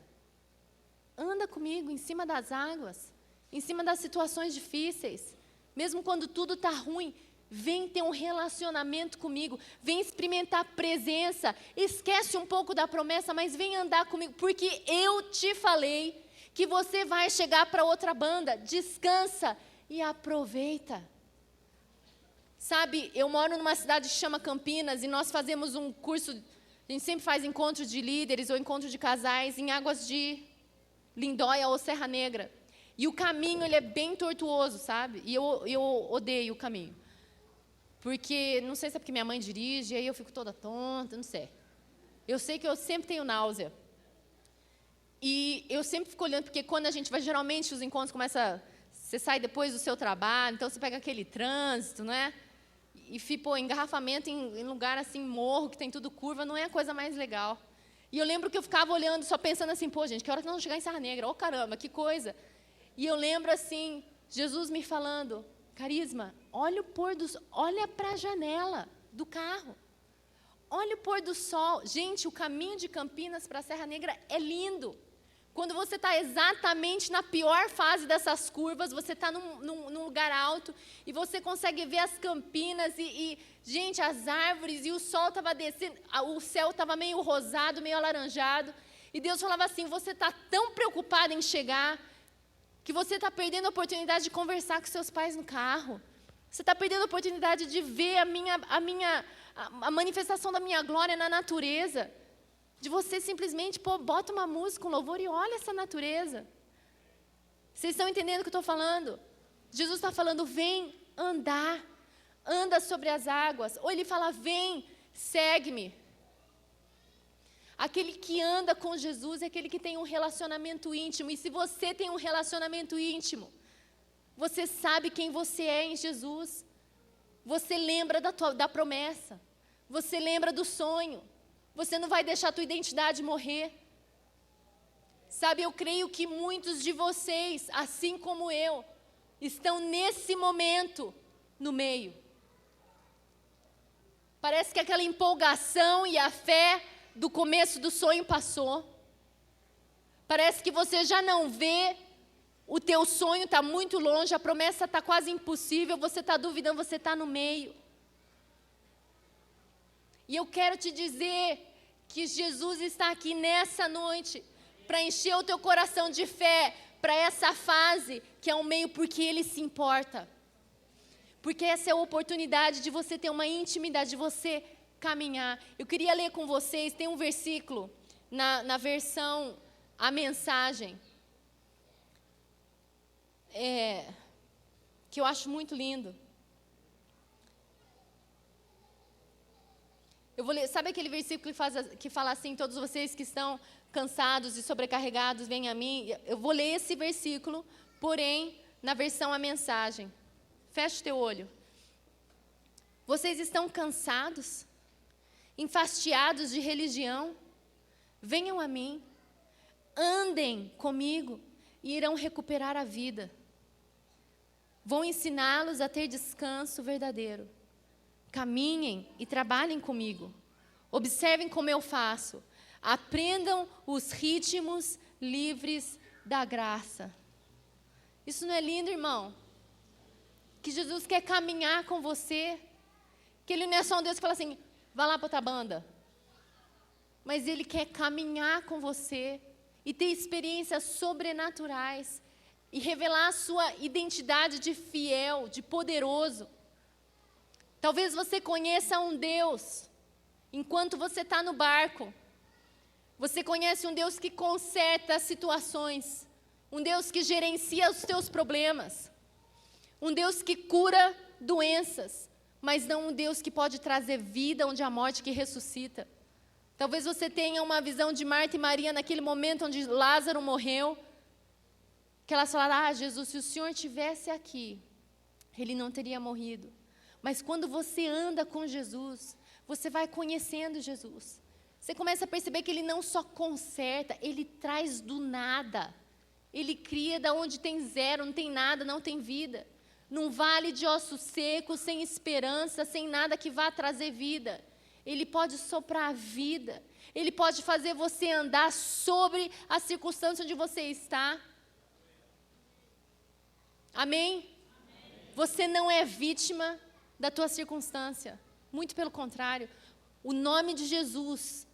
comigo em cima das águas, em cima das situações difíceis. Mesmo quando tudo está ruim, vem ter um relacionamento comigo, vem experimentar a presença, esquece um pouco da promessa, mas vem andar comigo, porque eu te falei que você vai chegar para outra banda, descansa e aproveita. Sabe, eu moro numa cidade que chama Campinas e nós fazemos um curso, a gente sempre faz encontro de líderes ou encontro de casais em Águas de Lindóia ou Serra Negra. E o caminho, ele é bem tortuoso, sabe? E eu odeio o caminho. Porque, não sei se é porque minha mãe dirige, aí eu fico toda tonta, não sei. Eu sei que eu sempre tenho náusea. E eu sempre fico olhando, porque quando a gente vai, geralmente os encontros começam, você sai depois do seu trabalho, então você pega aquele trânsito, né? E fica, engarrafamento em lugar assim, morro, que tem tudo curva, não é a coisa mais legal. E eu lembro que eu ficava olhando, só pensando assim, pô, gente, que hora que nós vamos chegar em Serra Negra? Oh, caramba, que coisa. E eu lembro assim, Jesus me falando, Carisma, olha para a janela do carro. Olha o pôr do sol. Gente, o caminho de Campinas para a Serra Negra é lindo. Quando você está exatamente na pior fase dessas curvas, você está num lugar alto e você consegue ver as campinas gente, as árvores, e o sol estava descendo, o céu estava meio rosado, meio alaranjado. E Deus falava assim, você está tão preocupado em chegar, que você está perdendo a oportunidade de conversar com seus pais no carro. Você está perdendo a oportunidade de ver a manifestação da minha glória na natureza. De você simplesmente, bota uma música, um louvor e olha essa natureza. Vocês estão entendendo o que eu estou falando? Jesus está falando, vem andar, anda sobre as águas. Ou ele fala, vem, segue-me. Aquele que anda com Jesus é aquele que tem um relacionamento íntimo. E se você tem um relacionamento íntimo, você sabe quem você é em Jesus. Você lembra da promessa. Você lembra do sonho. Você não vai deixar a tua identidade morrer. Sabe, eu creio que muitos de vocês, assim como eu, estão nesse momento no meio. Parece que aquela empolgação e a fé do começo do sonho passou. Parece que você já não vê, o teu sonho está muito longe, a promessa está quase impossível, você está duvidando, você está no meio. E eu quero te dizer que Jesus está aqui nessa noite para encher o teu coração de fé para essa fase que é o meio, porque Ele se importa. Porque essa é a oportunidade de você ter uma intimidade, de você caminhar. Eu queria ler com vocês, tem um versículo na versão, a mensagem, que eu acho muito lindo. Eu vou ler, sabe aquele versículo que fala assim, todos vocês que estão cansados e sobrecarregados, venham a mim. Eu vou ler esse versículo, porém, na versão a mensagem. Fecha o teu olho. Vocês estão cansados? Enfastiados de religião? Venham a mim. Andem comigo e irão recuperar a vida. Vou ensiná-los a ter descanso verdadeiro. Caminhem e trabalhem comigo. Observem como eu faço. Aprendam os ritmos livres da graça. Isso não é lindo, irmão? Que Jesus quer caminhar com você. Que Ele não é só um Deus que fala assim, vá lá para outra banda. Mas Ele quer caminhar com você e ter experiências sobrenaturais e revelar a sua identidade de fiel, de poderoso. Talvez você conheça um Deus, enquanto você está no barco. Você conhece um Deus que conserta as situações, um Deus que gerencia os teus problemas, um Deus que cura doenças, mas não um Deus que pode trazer vida onde a morte que ressuscita. Talvez você tenha uma visão de Marta e Maria naquele momento onde Lázaro morreu, que elas falaram, Jesus, se o Senhor estivesse aqui, Ele não teria morrido. Mas quando você anda com Jesus, você vai conhecendo Jesus. Você começa a perceber que Ele não só conserta, Ele traz do nada. Ele cria da onde tem zero, não tem nada, não tem vida. Num vale de ossos secos, sem esperança, sem nada que vá trazer vida. Ele pode soprar a vida. Ele pode fazer você andar sobre a circunstância onde você está. Amém? Você não é vítima da tua circunstância. Muito pelo contrário. O nome de Jesus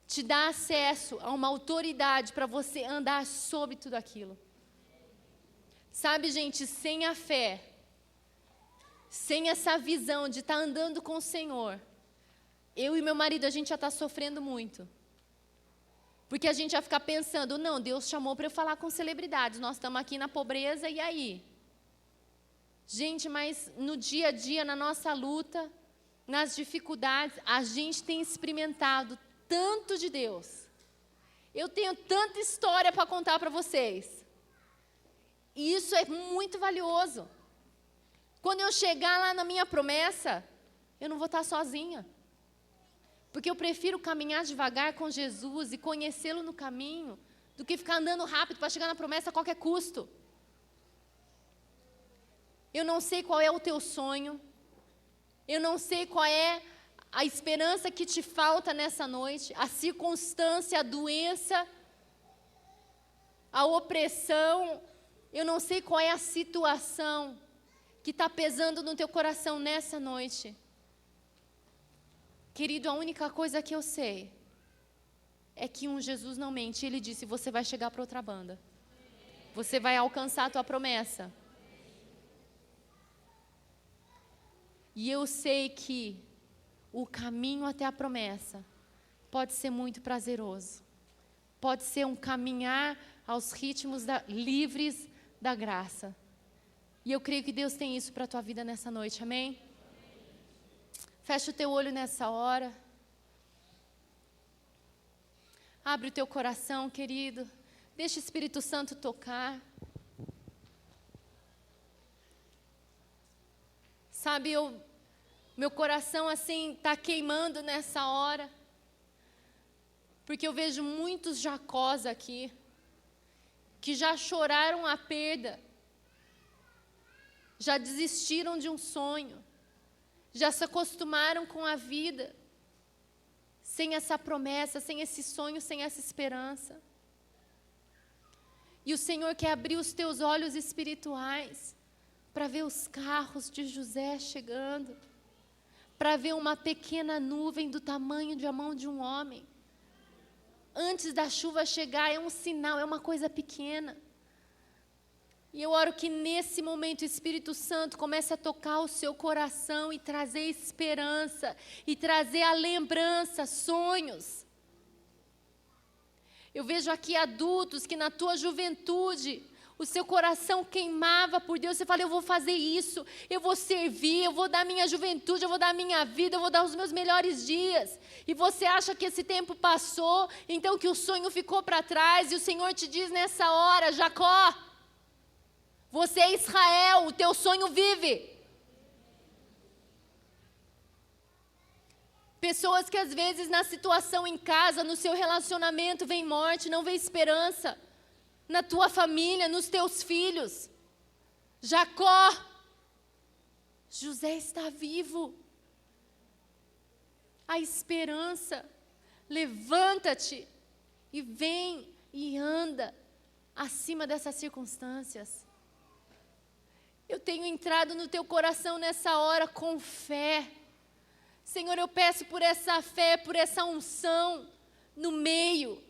te dá acesso a uma autoridade para você andar sobre tudo aquilo. Sabe, gente, sem a fé, sem essa visão de estar andando com o Senhor, eu e meu marido, a gente já está sofrendo muito. Porque a gente vai ficar pensando, não, Deus chamou para eu falar com celebridades, nós estamos aqui na pobreza, e aí? Gente, mas no dia a dia, na nossa luta, nas dificuldades, a gente tem experimentado tanto de Deus. Eu tenho tanta história para contar para vocês. E isso é muito valioso. Quando eu chegar lá na minha promessa, eu não vou estar sozinha. Porque eu prefiro caminhar devagar com Jesus e conhecê-lo no caminho, do que ficar andando rápido para chegar na promessa a qualquer custo. Eu não sei qual é o teu sonho. Eu não sei qual é a esperança que te falta nessa noite, a circunstância, a doença, a opressão. Eu não sei qual é a situação que está pesando no teu coração nessa noite. Querido, a única coisa que eu sei é que um Jesus não mente. Ele disse, você vai chegar para outra banda. Você vai alcançar a tua promessa. E eu sei que o caminho até a promessa pode ser muito prazeroso. Pode ser um caminhar aos ritmos livres da graça. E eu creio que Deus tem isso para a tua vida nessa noite, amém? Fecha o teu olho nessa hora. Abre o teu coração, querido. Deixa o Espírito Santo tocar. Sabe, meu coração assim está queimando nessa hora, porque eu vejo muitos Jacós aqui, que já choraram a perda, já desistiram de um sonho, já se acostumaram com a vida, sem essa promessa, sem esse sonho, sem essa esperança. E o Senhor quer abrir os teus olhos espirituais, para ver os carros de José chegando, para ver uma pequena nuvem do tamanho de a mão de um homem. Antes da chuva chegar, é um sinal, é uma coisa pequena. E eu oro que nesse momento o Espírito Santo comece a tocar o seu coração e trazer esperança, e trazer a lembrança, sonhos. Eu vejo aqui adultos que na tua juventude, o seu coração queimava por Deus, você fala, eu vou fazer isso, eu vou servir, eu vou dar minha juventude, eu vou dar minha vida, eu vou dar os meus melhores dias. E você acha que esse tempo passou, então que o sonho ficou para trás, e o Senhor te diz nessa hora, Jacó, você é Israel, o teu sonho vive. Pessoas que às vezes na situação em casa, no seu relacionamento, vem morte, não vê esperança. Na tua família, nos teus filhos. Jacó, José está vivo. A esperança, levanta-te e vem e anda acima dessas circunstâncias. Eu tenho entrado no teu coração nessa hora com fé. Senhor, eu peço por essa fé, por essa unção no meio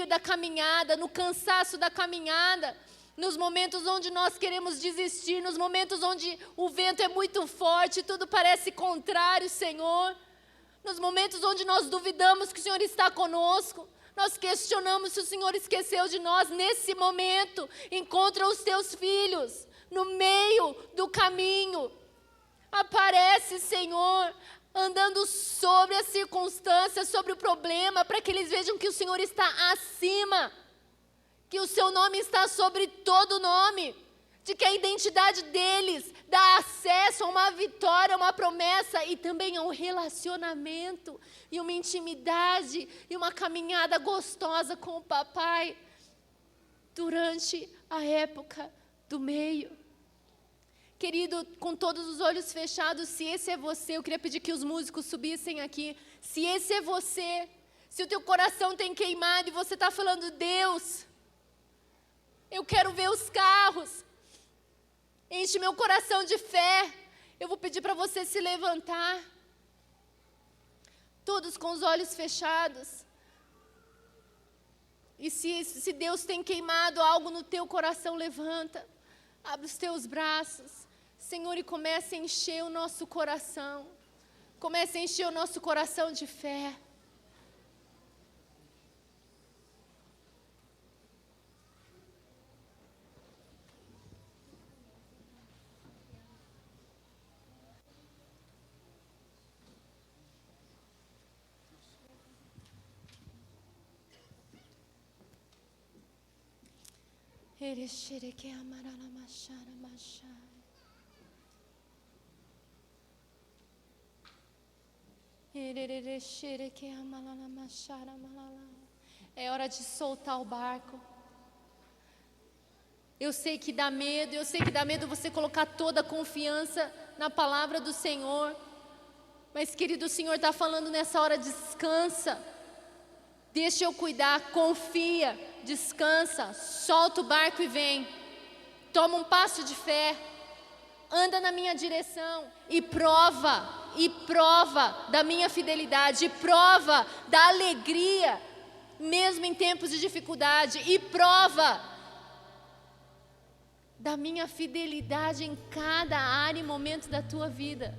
da caminhada, no cansaço da caminhada, nos momentos onde nós queremos desistir, nos momentos onde o vento é muito forte, tudo parece contrário, Senhor, nos momentos onde nós duvidamos que o Senhor está conosco, nós questionamos se o Senhor esqueceu de nós. Nesse momento, encontra os teus filhos no meio do caminho, aparece, Senhor, andando sobre as circunstâncias, sobre o problema, para que eles vejam que o Senhor está acima, que o seu nome está sobre todo nome, de que a identidade deles dá acesso a uma vitória, a uma promessa e também a um relacionamento e uma intimidade e uma caminhada gostosa com o papai durante a época do meio. Querido, com todos os olhos fechados, se esse é você, eu queria pedir que os músicos subissem aqui. Se esse é você, se o teu coração tem queimado e você está falando, Deus, eu quero ver os carros, enche meu coração de fé, eu vou pedir para você se levantar. Todos com os olhos fechados. E se Deus tem queimado algo no teu coração, levanta, abre os teus braços. Senhor, e comece a encher o nosso coração. Comece a encher o nosso coração de fé. É hora de soltar o barco. Eu sei que dá medo, você colocar toda a confiança na palavra do Senhor. Mas, querido, o Senhor está falando nessa hora, descansa. Deixa eu cuidar, confia, descansa, solta o barco e vem. Toma um passo de fé, anda na minha direção e prova da minha fidelidade, e prova da alegria, mesmo em tempos de dificuldade, e prova da minha fidelidade em cada área e momento da tua vida.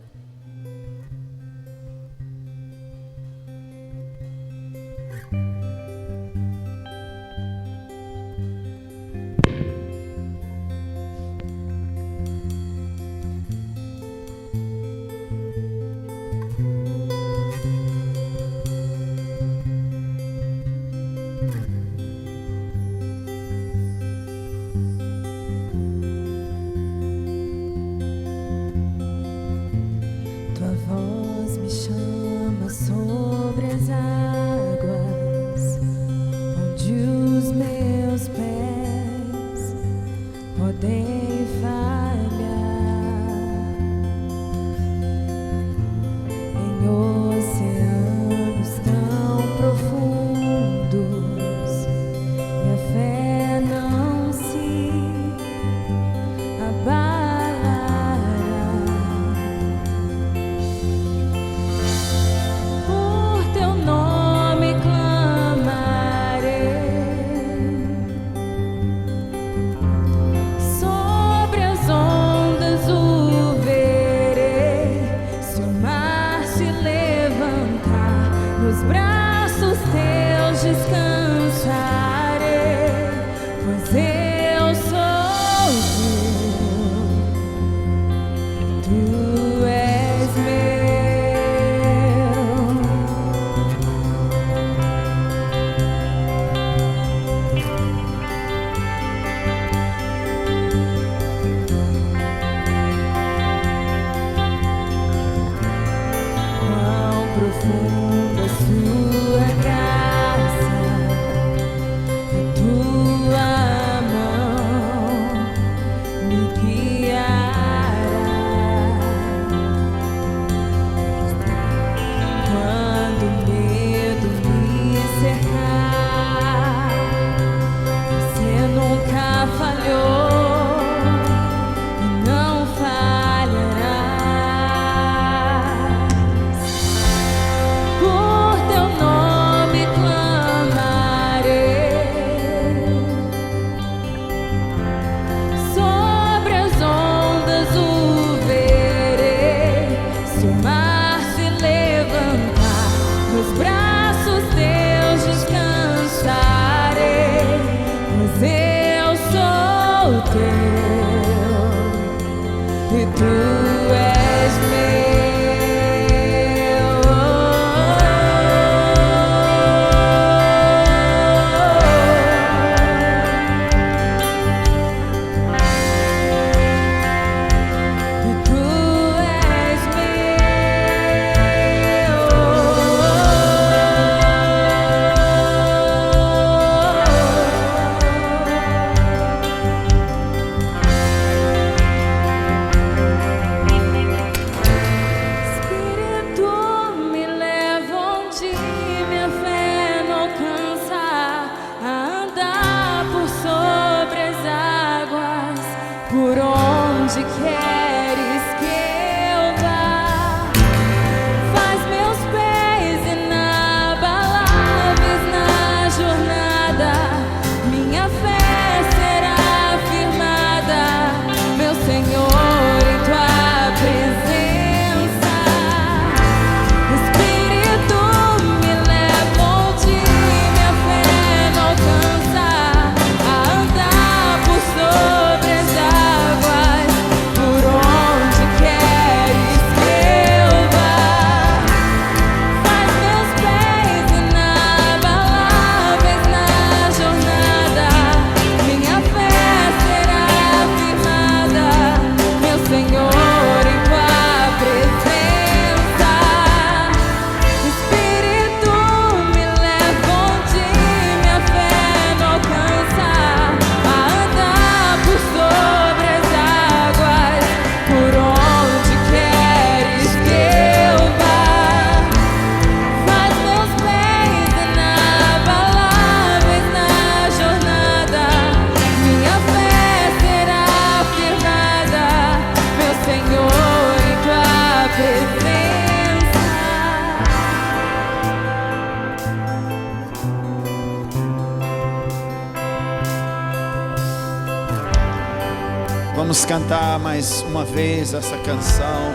Vamos cantar mais uma vez essa canção.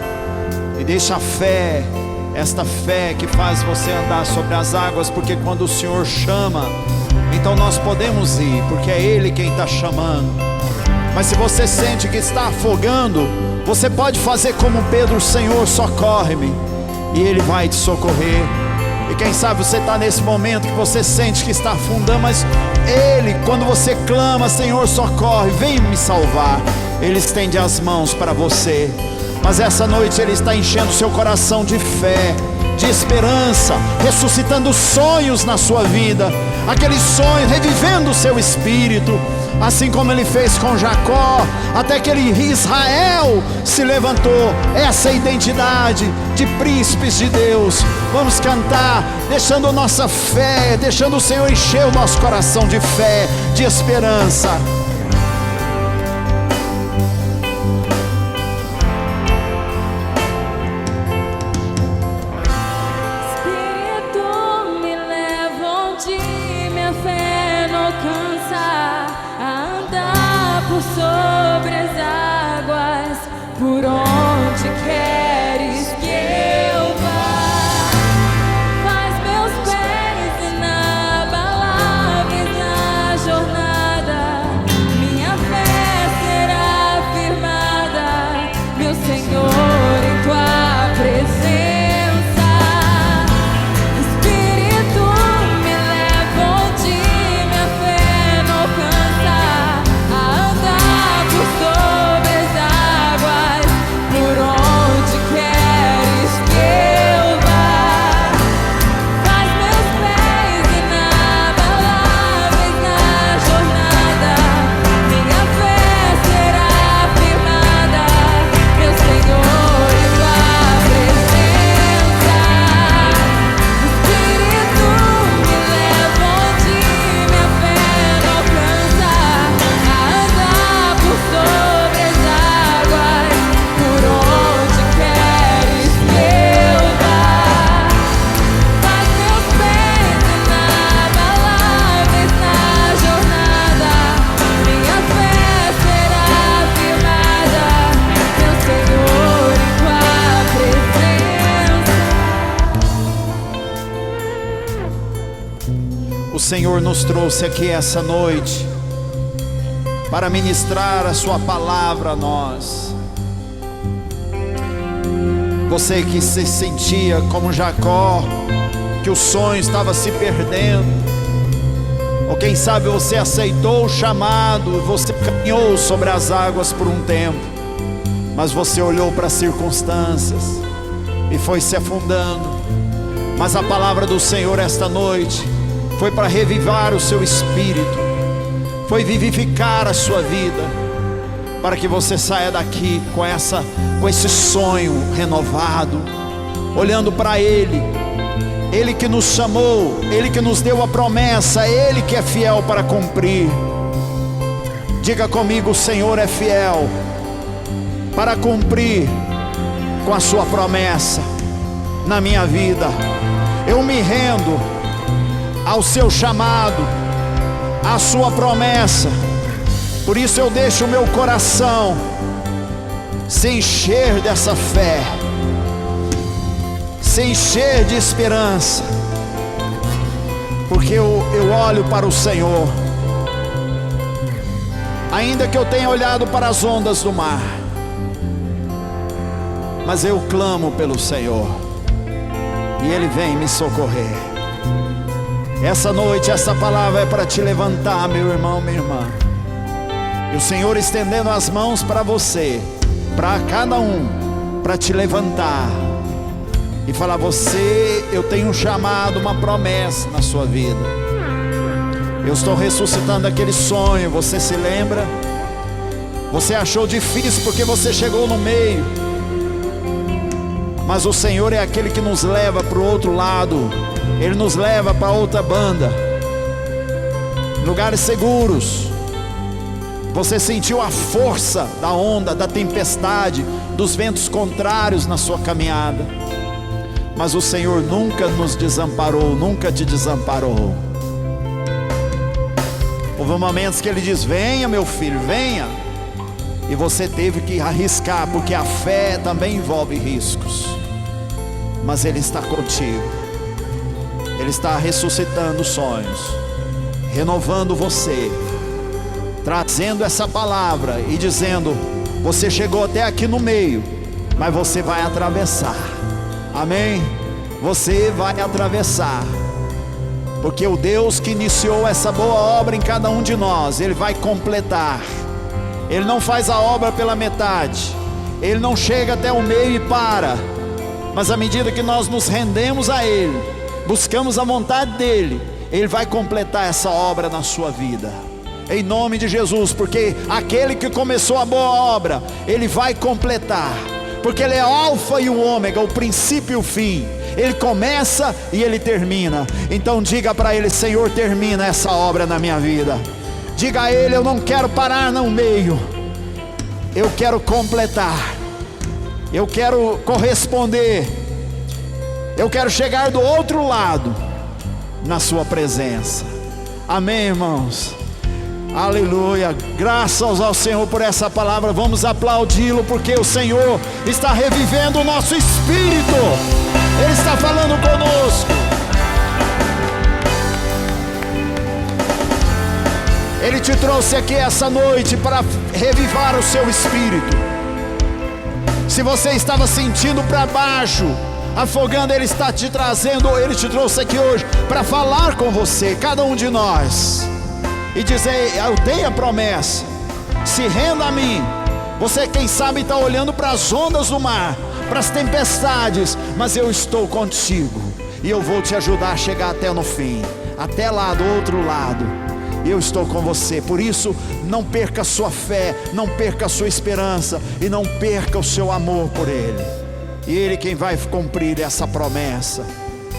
E deixa a fé, esta fé que faz você andar sobre as águas, porque quando o Senhor chama, então nós podemos ir, porque é Ele quem está chamando. Mas se você sente que está afogando, você pode fazer como Pedro: Senhor, socorre-me, e Ele vai te socorrer. E quem sabe você está nesse momento que você sente que está afundando, mas Ele, quando você clama: Senhor, socorre, vem me salvar, Ele estende as mãos para você. Mas essa noite Ele está enchendo seu coração de fé, de esperança, ressuscitando sonhos na sua vida, aqueles sonhos, revivendo o seu espírito, assim como Ele fez com Jacó, até que Israel se levantou. Essa é a identidade de príncipes de Deus. Vamos cantar, deixando nossa fé, deixando o Senhor encher o nosso coração de fé, de esperança. Sobre as águas, por onde queres que eu vá, faz meus pés inabaláveis na jornada, minha fé será firmada, meu Senhor, em tua presença. Espírito me leva onde minha fé não alcança, sobre as águas, por onde queres que eu vá, faz meus pés inabaláveis na jornada, minha fé será firmada, meu Senhor, em tua presença. Espírito me leva onde minha fé não alcança, a andar por sobre as águas, por onde queres que eu vá, faz meus pés inabaláveis na jornada, minha fé será firmada, meu Senhor, em tua presença. O Senhor nos trouxe aqui essa noite para ministrar a sua palavra a nós. Você que se sentia como Jacó, que o sonho estava se perdendo, ou quem sabe você aceitou o chamado, você caminhou sobre as águas por um tempo, mas você olhou para as circunstâncias e foi se afundando. Mas a palavra do Senhor esta noite foi para revivar o seu espírito, foi vivificar a sua vida, para que você saia daqui com esse sonho renovado, olhando para Ele, Ele que nos chamou, Ele que nos deu a promessa, Ele que é fiel para cumprir. Diga comigo: o Senhor é fiel para cumprir com a sua promessa na minha vida. Eu me rendo ao seu chamado, à sua promessa. Por isso eu deixo o meu coração se encher dessa fé, se encher de esperança, porque eu olho para o Senhor. Ainda que eu tenha olhado para as ondas do mar, mas eu clamo pelo Senhor, e Ele vem me socorrer. Essa noite, essa palavra é para te levantar, meu irmão, minha irmã. E o Senhor estendendo as mãos para você, para cada um, para te levantar e falar: você, eu tenho um chamado, uma promessa na sua vida. Eu estou ressuscitando aquele sonho. Você se lembra? Você achou difícil porque você chegou no meio, mas o Senhor é aquele que nos leva para o outro lado. Ele nos leva para outra banda, lugares seguros. Você sentiu a força da onda, da tempestade, dos ventos contrários na sua caminhada, mas o Senhor nunca nos desamparou, nunca te desamparou. Houve momentos que Ele diz: venha meu filho, venha, e você teve que arriscar, porque a fé também envolve riscos, mas Ele está contigo. Ele está ressuscitando sonhos, renovando você, trazendo essa palavra e dizendo: você chegou até aqui no meio, mas você vai atravessar. Amém? Você vai atravessar, porque o Deus que iniciou essa boa obra em cada um de nós, Ele vai completar. Ele não faz a obra pela metade, Ele não chega até o meio e para, mas à medida que nós nos rendemos a Ele, buscamos a vontade dEle, Ele vai completar essa obra na sua vida, em nome de Jesus. Porque aquele que começou a boa obra, Ele vai completar, porque Ele é o alfa e o ômega, o princípio e o fim. Ele começa e Ele termina. Então diga para Ele: Senhor, termina essa obra na minha vida. Diga a Ele: eu não quero parar no meio, eu quero completar, eu quero corresponder, eu quero chegar do outro lado na sua presença. Amém, irmãos? Aleluia, graças ao Senhor por essa palavra. Vamos aplaudi-lo, porque o Senhor está revivendo o nosso espírito, Ele está falando conosco. Ele te trouxe aqui essa noite para revivar o seu espírito. Se você estava sentindo para baixo, afogando, Ele está te trazendo, Ele te trouxe aqui hoje para falar com você, cada um de nós, e dizer: eu tenho a promessa, se renda a mim. Você, quem sabe, está olhando para as ondas do mar, para as tempestades, mas eu estou contigo, e eu vou te ajudar a chegar até no fim, até lá do outro lado. Eu estou com você. Por isso, não perca a sua fé, não perca a sua esperança, e não perca o seu amor por Ele. E Ele quem vai cumprir essa promessa,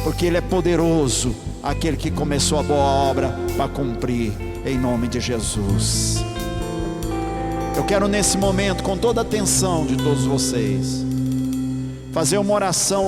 porque Ele é poderoso, aquele que começou a boa obra para cumprir, em nome de Jesus. Eu quero nesse momento, com toda a atenção de todos vocês, fazer uma oração